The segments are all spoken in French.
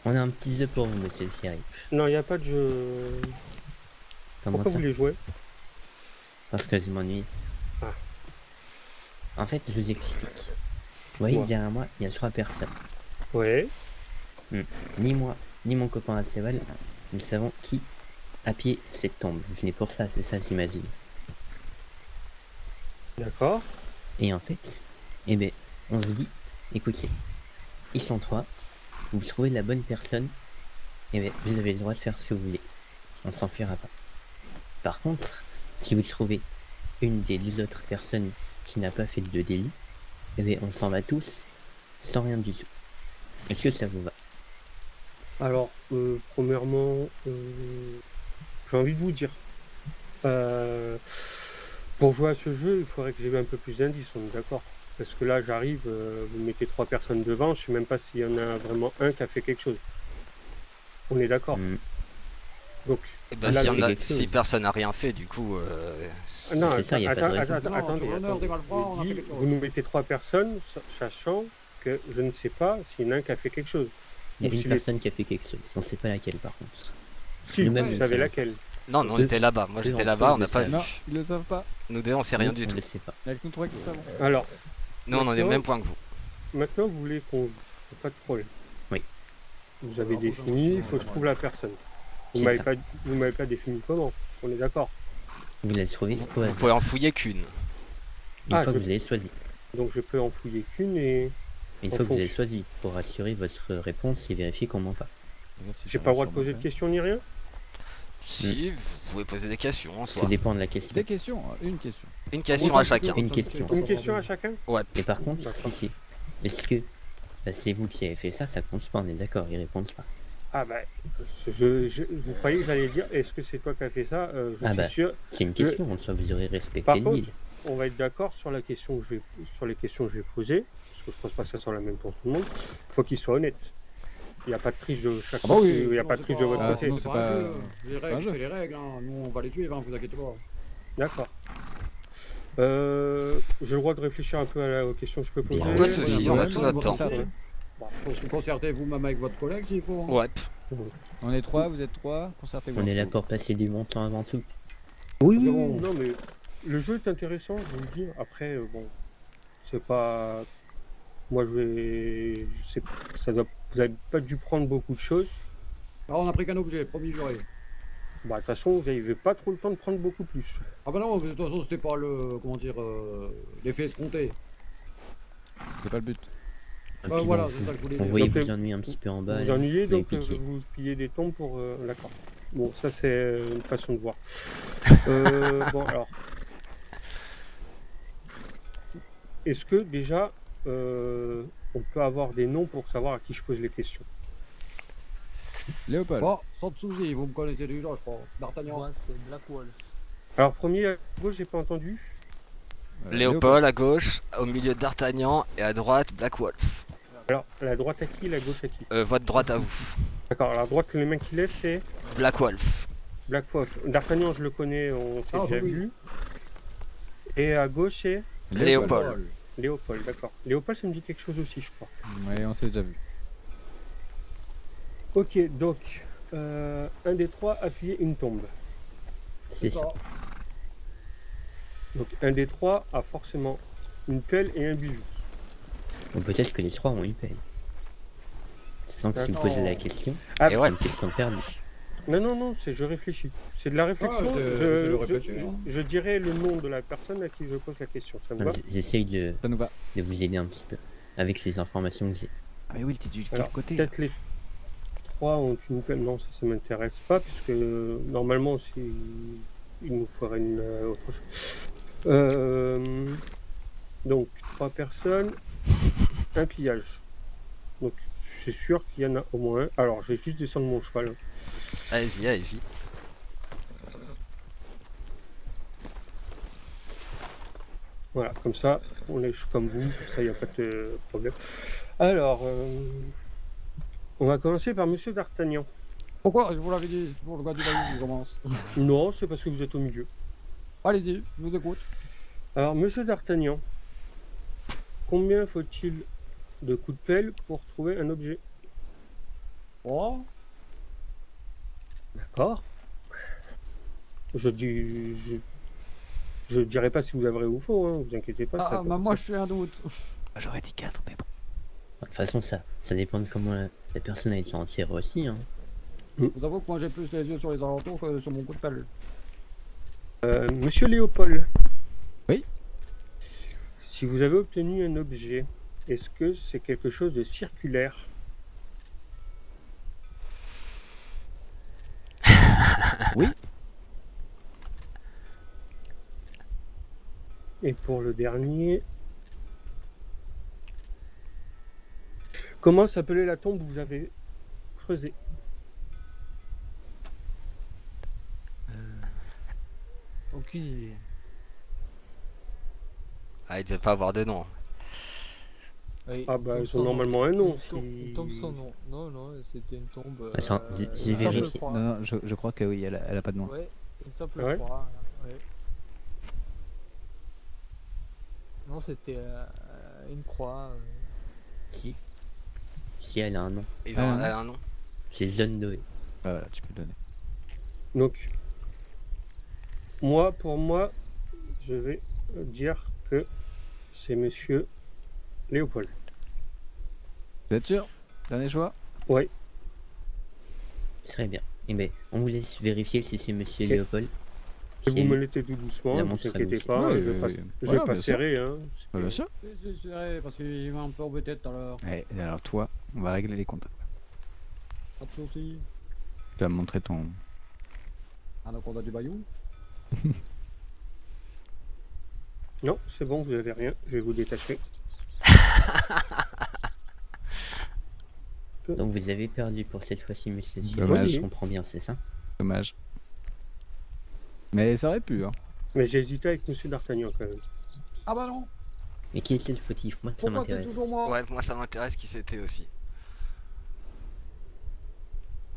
On a un petit jeu pour vous, monsieur le shérif. Non, il n'y a pas de jeu. Comment Pourquoi ça? vous voulez jouer? Parce que je m'ennuie. Ah. En fait, je vous explique. Vous voyez, Moi. derrière moi, il y a 3 personnes. Ouais. Ni moi, ni mon copain à cheval, nous savons qui a pied cette tombe. Vous venez pour ça, c'est ça, j'imagine. D'accord. Et en fait, eh ben, on se dit, écoutez, ils sont 3, vous trouvez la bonne personne, et ben, vous avez le droit de faire ce que vous voulez. On s'enfuira pas. Par contre, si vous trouvez une des 2 autres personnes qui n'a pas fait de délit, eh ben, on s'en va tous, sans rien du tout. Est-ce que ça vous va? Alors, premièrement, j'ai envie de vous dire, pour jouer à ce jeu, il faudrait que j'ai un peu plus d'indices, on est d'accord? Parce que là, j'arrive, vous mettez 3 personnes devant, je sais même pas s'il y en a vraiment un qui a fait quelque chose. On est d'accord? Donc, Et ben, là, si personne n'a rien fait, du coup. non, C'est ça, y a pas de raison. attendez. Vous nous mettez 3 personnes, sachant que je ne sais pas s'il y en a un qui a fait quelque chose. Il y a Ou une si personne qui a fait quelque chose, on sait pas laquelle par contre. Si, Nous-mêmes, vous nous savez savons. laquelle. Non, on était là-bas. Moi j'étais là-bas, on n'a pas vu. Non, ils le savent pas. Nous deux, on sait rien Nous, du on tout. le sait pas. Avec nous trois qui savons. Alors, Nous, on en est au même point que vous. maintenant, vous voulez qu'on joue, pas de problème. Oui. Vous avez défini, il faut que je trouve la personne. Vous C'est m'avez pas défini comment, on est d'accord. Vous l'avez trouvé au Vous hasard, pouvez en fouiller qu'une. une fois que vous avez choisi. Donc je peux en fouiller qu'une et Une En fois que vous avez fonction. choisi, pour assurer votre réponse et vérifier qu'on ment pas. j'ai pas le droit de poser de questions ni rien. Si, vous pouvez poser des questions en Ça soi. dépend de la question. Des questions, une question. Une question à chacun. Une question. Une question à chacun. Ouais. Et par contre, D'accord. si, est-ce que c'est vous qui avez fait ça, ça compte pas, on est d'accord, ils répondent pas. Ah bah, vous croyez que j'allais dire, est-ce que c'est toi qui as fait ça? Je Ah suis bah. sûr. C'est une question, en soi vous aurez respecté Par le contre, deal. on va être d'accord sur la question que sur les questions que je vais poser, parce que je pense pas que ça soit la même pour tout le monde. Il faut qu'il soit honnête. Il n'y a pas de triche de chaque côté. Il n'y a pas de triche de votre côté. sinon, c'est pas un jeu. Les règles, c'est les règles, hein. Nous on va les suivre, hein, vous inquiétez pas. D'accord. J'ai le droit de réfléchir un peu aux questions que je peux poser. Bien. Pas de soucis, on a tout notre temps. Faut se concerter vous-même avec votre collègue s'il faut. Hein. Ouais. On est trois, vous êtes trois, concertez-vous. On est là pour passer du bon temps avant tout. Oui, Zéro. non, mais le jeu est intéressant, je vous le dis. Après, bon, c'est pas. Moi, ça doit... Vous n'avez pas dû prendre beaucoup de choses. Alors on a pris qu'un objet, promis juré. Bah, de toute façon, vous n'avez pas trop le temps de prendre beaucoup plus. Ah bah non, de toute façon c'était pas le. Comment dire. L'effet escompté. C'est pas le but. Et Bah puis voilà, bon, c'est ça que je voulais on dire. voyait Donc, vous ennuyer un petit peu en bas. Vous et vous ennuyez, vous avez donc piqué. vous pillez des tombes pour... D'accord. Bon, ça, c'est une façon de voir. Bon, alors... Est-ce que, déjà, on peut avoir des noms pour savoir à qui je pose les questions? Léopold. Bon, sans de soucis, vous me connaissez déjà, je crois. D'Artagnan. Moi, c'est Black Wolf. Alors, premier à gauche, j'ai pas entendu. Léopold à gauche, au milieu d'Artagnan et à droite Black Wolf. Alors, la droite à qui, la gauche à qui? Votre droite à vous. D'accord, alors, à droite, les mains qui lèvent, c'est Black Wolf. Black Wolf. D'Artagnan, je le connais, on s'est Ah, déjà oui. vu. Et à gauche, c'est Léopold. Léopold, d'accord. Léopold, ça me dit quelque chose aussi, je crois. Ouais, on s'est déjà vu. Ok, donc, un des trois, appuyez une tombe. C'est ça. Donc, un des trois a forcément une pelle et un bijou. Ou peut-être que les 3 ont eu peine. Sachant que si vous D'accord. posez la question, Ah, Et ouais. c'est une question perdue. non, je réfléchis. C'est de la réflexion. c'est de réfléchir. Je dirais le nom de la personne à qui je pose la question. Ça me va? J'essaye de Ça nous va. vous aider un petit peu avec les informations que j'ai. Ah mais oui, t'es du Alors, quel côté? peut-être les trois ont une pelle. Non, ça m'intéresse pas, puisque normalement, il nous faudrait une autre chose. Donc, 3 personnes, un pillage. Donc, c'est sûr qu'il y en a au moins un. Alors, je vais juste descendre mon cheval. Allez-y, allez-y. Voilà, comme ça, on est comme vous, comme ça, il n'y a pas de problème. Alors, on va commencer par Monsieur d'Artagnan. Pourquoi? Je vous l'avais dit, pour le gars du bailli qui commence. Non, c'est parce que vous êtes au milieu. Allez-y, je vous écoute. Alors, Monsieur d'Artagnan, combien faut-il de coups de pelle pour trouver un objet? Oh, D'accord. Je dis... Je dirais pas si vous avez vrai ou faux, hein, vous inquiétez pas. ah, bah moi je suis un doute. J'aurais dit 4, mais bon. De toute façon, ça dépend de comment la personne a été entière aussi. Hein. Je vous avoue que moi j'ai plus les yeux sur les alentours que sur mon coup de pelle. Monsieur Léopold. Oui. Si vous avez obtenu un objet, est-ce que c'est quelque chose de circulaire? Oui. Et pour le dernier... Comment s'appelait la tombe que vous avez creusée? Aucune idée. Ah, il devait pas avoir de nom. Oui, Ah une bah tombe ils sans ont nom. normalement un nom. Une tombe sans nom. Non, non, c'était une tombe. Attends, j'ai une simple vérifié. croix. Non, non, je crois que oui, elle a pas de nom. Ouais, une simple Ouais. croix. Ouais. Non, c'était une croix. Si elle a un nom. Ils ont Ah, elle a un nom. C'est Zone Noé. Ah, voilà, tu peux le donner. Donc, pour moi, je vais dire que c'est monsieur Léopold. Vous êtes sûr? Dernier choix? Oui. Très bien. Eh ben, on vous laisse vérifier si c'est Monsieur Ok. Léopold. Et qui vous a me eu- mettez tout doucement, La ne vous monstre inquiétez adoucie. pas, Ouais, je vais pas, oui, je voilà, vais pas bien sûr. serrer. Hein. Bien sûr. C'est serré parce qu'il m'a un peu embêté tout à l'heure. Ouais, et alors toi, on va régler les comptes. Pas de soucis. Tu vas me montrer ton... Anaconda du Bayou. Non, c'est bon, vous avez rien, je vais vous détacher. Donc vous avez perdu pour cette fois-ci, Monsieur Sylvain. Dommage. Je comprends bien, c'est ça? Dommage. Mais ça aurait pu, hein. Mais j'ai hésité avec monsieur D'Artagnan quand même. Ah bah non. Et qui était le fautif? Moi, ça Pourquoi c'est m'intéresse. toujours moi? Ouais, moi ça m'intéresse qui c'était aussi.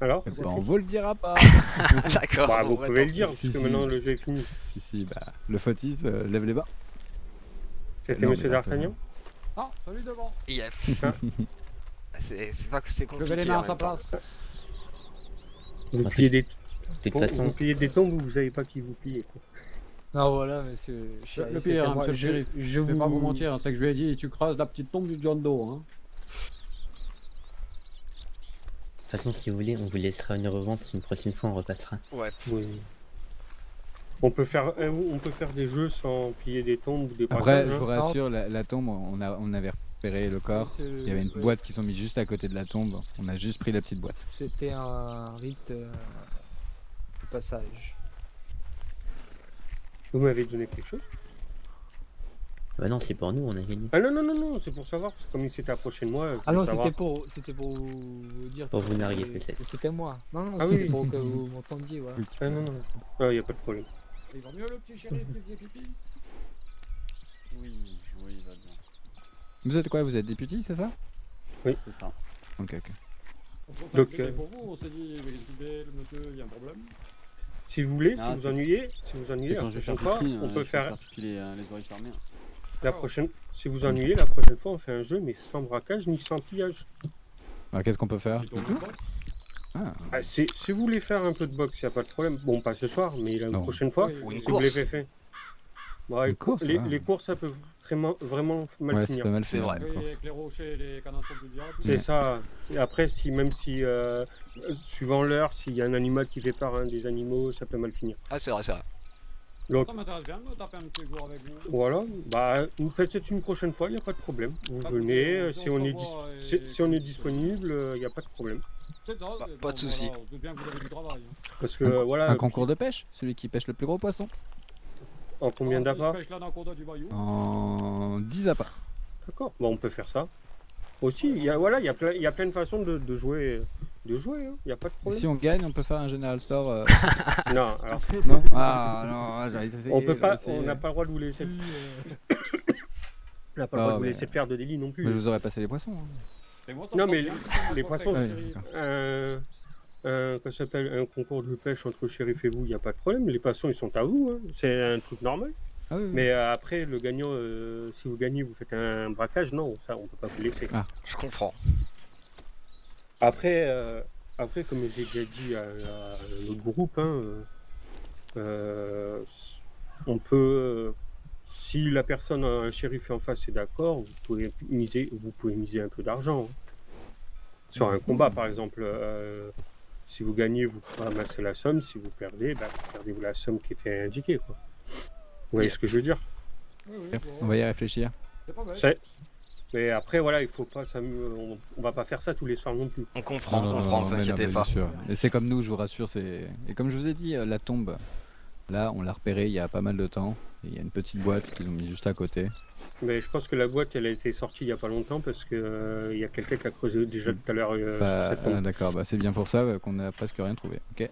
Alors Eh c'est ben, on qui vous le dira pas. D'accord. Bah, bon, vous bah, pouvez tant le dire, pis. Si, parce que si. maintenant le jeu est fini. Si, bah, le fautif lève les bas. C'était Non, monsieur mais D'Artagnan? Ah, celui devant. IF. C'est pas que c'est Je compliqué. vais les mettre en à sa même temps. place. Vous En pliez des... De toute façon, vous pliez des tombes où vous savez pas qui vous pliez. Quoi. Non, voilà, monsieur. Le C'était pire, hein, moi, monsieur le shérif. Je vais pas vous mentir, hein, c'est que je lui ai dit, tu creuses la petite tombe du John Doe. Hein. de toute façon, si vous voulez, on vous laissera une revanche. Une prochaine fois, on repassera. Ouais. Oui. On peut faire des jeux sans plier des tombes ou des Après, braquages. je hein. vous rassure, la tombe, on avait repéré le corps. Il y avait une boîte qui sont mis juste à côté de la tombe. On a juste pris la petite boîte. C'était un rite de passage. Vous m'avez donné quelque chose? Bah non, c'est pour nous, on a gagné. Ah non, c'est pour savoir, parce que comme il s'est approché de moi. je Ah non, voulais savoir. c'était pour vous dire. Pour que vous narguer, c'était- peut-être. C'était moi. Non, non, Ah c'était oui. pour que vous m'entendiez, voilà. Ah non. Ah, y a pas de problème. Il va mieux le petit shérif qui faisait pipi? Oui, oui, il va bien. Vous êtes quoi? Vous êtes député, c'est ça? C'est ça. Ok. On s'est Donc, inquiété pour vous, on s'est dit, mais écoutez, le monsieur, il y a un problème. Si vous voulez, Ah, si vous c'est- ennuyez, C'est la quand je vais prochaine faire fois, pipi, on peut je faire préfère pipi les oreilles fermées. la prochaine. Si vous ennuyez, la prochaine fois, on fait un jeu, mais sans braquage ni sans pillage. Alors qu'est-ce qu'on peut faire? Petit tour de boxe. Ah, Ah, si vous voulez faire un peu de boxe, y a pas de problème. Bon, pas ce soir, mais la Non. prochaine fois, Oui, Ou une si vous course. l'avez fait. Bon, Une course, les, ouais. les courses, ça peut vraiment mal ouais, c'est finir. pas mal. C'est vrai. la Oui, course. avec les rochers et les canasons du diable. C'est ça. Et après, même si, suivant l'heure, s'il y a un animal qui fait peur à un des animaux, ça peut mal finir. Ah, c'est vrai, c'est vrai. Donc, Ça m'intéresse bien de taper un petit jour avec vous. voilà. Bah, peut-être une prochaine fois, il n'y a pas de problème. Vous Pas de venez, problème, si on on se est, revoit si on est disponible, il n'y a pas de problème. C'est ça, Bah, c'est pas de bon, souci. voilà, on se doute bien que vous avez du travail. Hein. Parce que, Un voilà, concours de pêche? Celui qui pêche le plus gros poisson? en combien Ah, d'appâts? il se pêche l'anaconda du Bayou. En 10 appâts. D'accord. Bon, on peut faire ça. Aussi, il y a plein de façons de jouer. Il n'y a pas de Et problème. si on gagne, on peut faire un General Store. Non, alors, Non? Ah non, j'ai essayé, on peut pas, j'ai essayé. on n'a pas le droit de vous laisser. On n'a pas le Ah, droit de vous mais- laisser faire de délit non plus. Mais je vous aurais passé les poissons. hein. Et moi, ça Non, me mais tente bien, les ça poissons, me Ouais, tente, d'accord. Comment ça s'appelle, un concours de pêche entre shérif et vous, il n'y a pas de problème. Les poissons, ils sont à vous. Hein. C'est un truc normal. Ah oui, oui. Mais après, le gagnant, si vous gagnez, vous faites un braquage. Non, ça, on peut pas vous laisser. Ah. Je comprends. Après, Après, comme j'ai déjà dit à notre groupe, hein, on peut, si la personne, un shérif est en face est d'accord, vous pouvez miser un peu d'argent, hein. Sur un combat, par exemple, si vous gagnez, vous ramassez la somme. Si vous perdez, bah, vous perdez la somme qui était indiquée, quoi. Vous voyez ce que je veux dire? Oui, oui, bon, On va y réfléchir. c'est pas mal. Mais après, voilà, il faut pas, on va pas faire ça tous les soirs non plus. On comprend, Non, on non, comprend, non, vous mais non, inquiétez mais pas. bien sûr. Et c'est comme nous, je vous rassure. Et comme je vous ai dit, la tombe, là, on l'a repérée il y a pas mal de temps. Et il y a une petite boîte qu'ils ont mis juste à côté. Mais je pense que la boîte, elle a été sortie il y a pas longtemps parce que il y a quelqu'un qui a creusé déjà tout à l'heure sur cette tombe. D'accord, bah, c'est bien pour ça qu'on a presque rien trouvé. Ok.